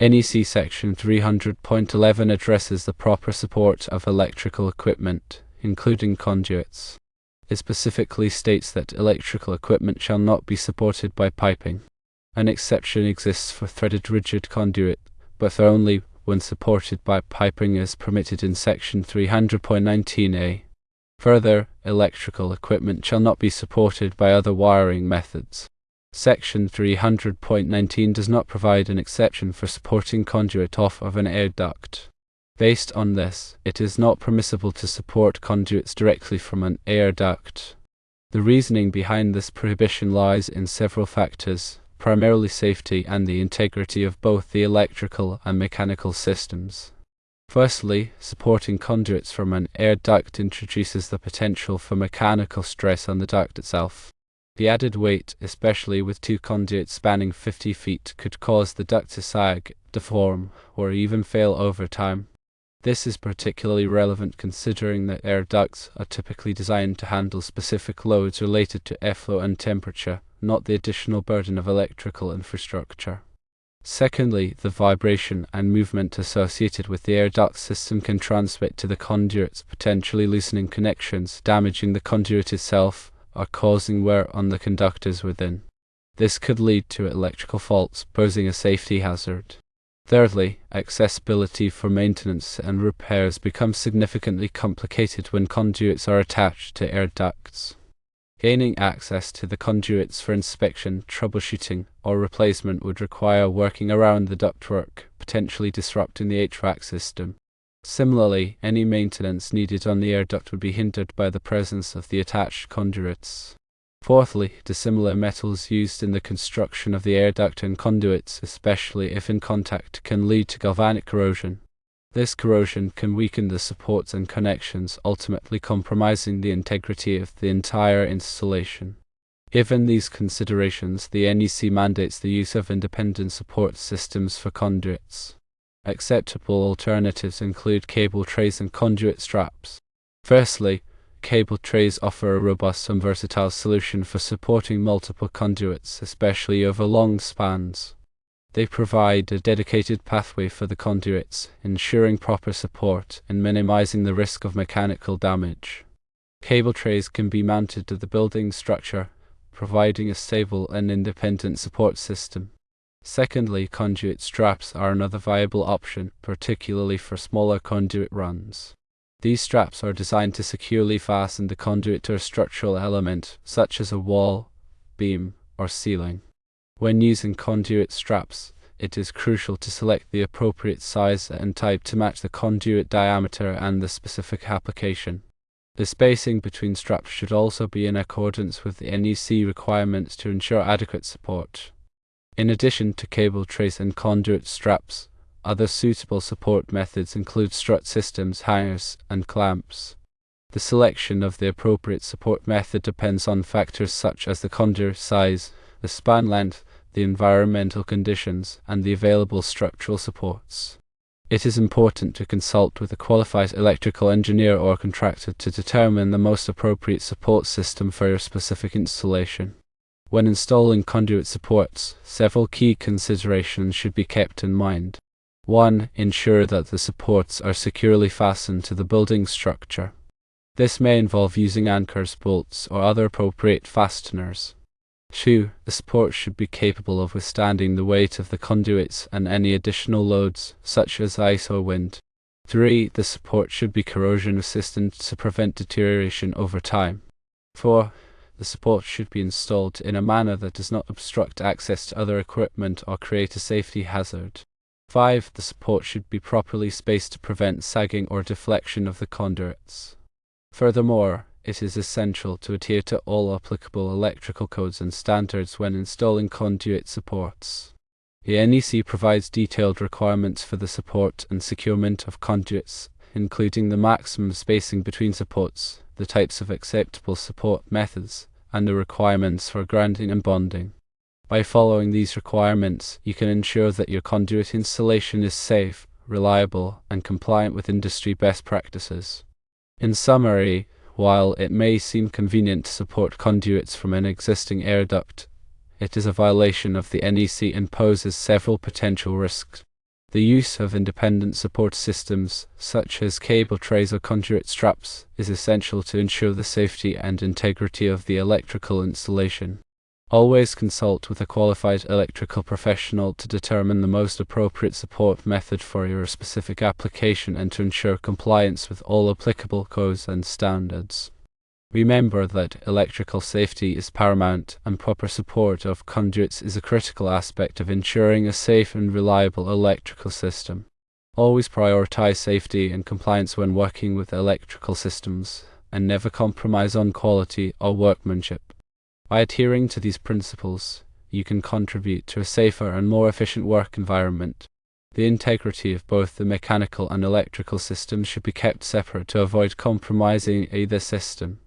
NEC Section 300.11 addresses the proper support of electrical equipment, including conduits. It specifically states that electrical equipment shall not be supported by piping. An exception exists for threaded rigid conduit, but only when supported by piping is permitted in Section 300.19a. Further, electrical equipment shall not be supported by other wiring methods. Section 300.19 does not provide an exception for supporting conduit off of an air duct. Based on this, it is not permissible to support conduits directly from an air duct. The reasoning behind this prohibition lies in several factors, primarily safety and the integrity of both the electrical and mechanical systems. Firstly, supporting conduits from an air duct introduces the potential for mechanical stress on the duct itself. The added weight, especially with two conduits spanning 50 feet, could cause the duct to sag, deform, or even fail over time. This is particularly relevant considering that air ducts are typically designed to handle specific loads related to airflow and temperature, not the additional burden of electrical infrastructure. Secondly, the vibration and movement associated with the air duct system can transmit to the conduits, potentially loosening connections, damaging the conduit itself, or causing wear on the conductors within. This could lead to electrical faults, posing a safety hazard. Thirdly, accessibility for maintenance and repairs becomes significantly complicated when conduits are attached to air ducts. Gaining access to the conduits for inspection, troubleshooting, or replacement would require working around the ductwork, potentially disrupting the HVAC system. Similarly, any maintenance needed on the air duct would be hindered by the presence of the attached conduits. Fourthly, dissimilar metals used in the construction of the air duct and conduits, especially if in contact, can lead to galvanic corrosion. This corrosion can weaken the supports and connections, ultimately compromising the integrity of the entire installation. Given these considerations, the NEC mandates the use of independent support systems for conduits. Acceptable alternatives include cable trays and conduit straps. Firstly, cable trays offer a robust and versatile solution for supporting multiple conduits, especially over long spans. They provide a dedicated pathway for the conduits, ensuring proper support and minimizing the risk of mechanical damage. Cable trays can be mounted to the building structure, providing a stable and independent support system. Secondly, conduit straps are another viable option, particularly for smaller conduit runs. These straps are designed to securely fasten the conduit to a structural element, such as a wall, beam, or ceiling. When using conduit straps, it is crucial to select the appropriate size and type to match the conduit diameter and the specific application. The spacing between straps should also be in accordance with the NEC requirements to ensure adequate support. In addition to cable trays and conduit straps, other suitable support methods include strut systems, hangers, and clamps. The selection of the appropriate support method depends on factors such as the conduit size, the span length, the environmental conditions, and the available structural supports. It is important to consult with a qualified electrical engineer or contractor to determine the most appropriate support system for your specific installation. When installing conduit supports, several key considerations should be kept in mind. 1. Ensure that the supports are securely fastened to the building structure. This may involve using anchors, bolts, or other appropriate fasteners. 2. The support should be capable of withstanding the weight of the conduits and any additional loads, such as ice or wind. 3. The support should be corrosion resistant to prevent deterioration over time. 4. The support should be installed in a manner that does not obstruct access to other equipment or create a safety hazard. 5. The support should be properly spaced to prevent sagging or deflection of the conduits. Furthermore, it is essential to adhere to all applicable electrical codes and standards when installing conduit supports. The NEC provides detailed requirements for the support and securement of conduits, including the maximum spacing between supports, the types of acceptable support methods, and the requirements for grounding and bonding. By following these requirements, you can ensure that your conduit installation is safe, reliable, and compliant with industry best practices. In summary, while it may seem convenient to support conduits from an existing air duct, it is a violation of the NEC and poses several potential risks. The use of independent support systems, such as cable trays or conduit straps, is essential to ensure the safety and integrity of the electrical installation. Always consult with a qualified electrical professional to determine the most appropriate support method for your specific application and to ensure compliance with all applicable codes and standards. Remember that electrical safety is paramount, and proper support of conduits is a critical aspect of ensuring a safe and reliable electrical system. Always prioritize safety and compliance when working with electrical systems, and never compromise on quality or workmanship. By adhering to these principles, you can contribute to a safer and more efficient work environment. The integrity of both the mechanical and electrical systems should be kept separate to avoid compromising either system.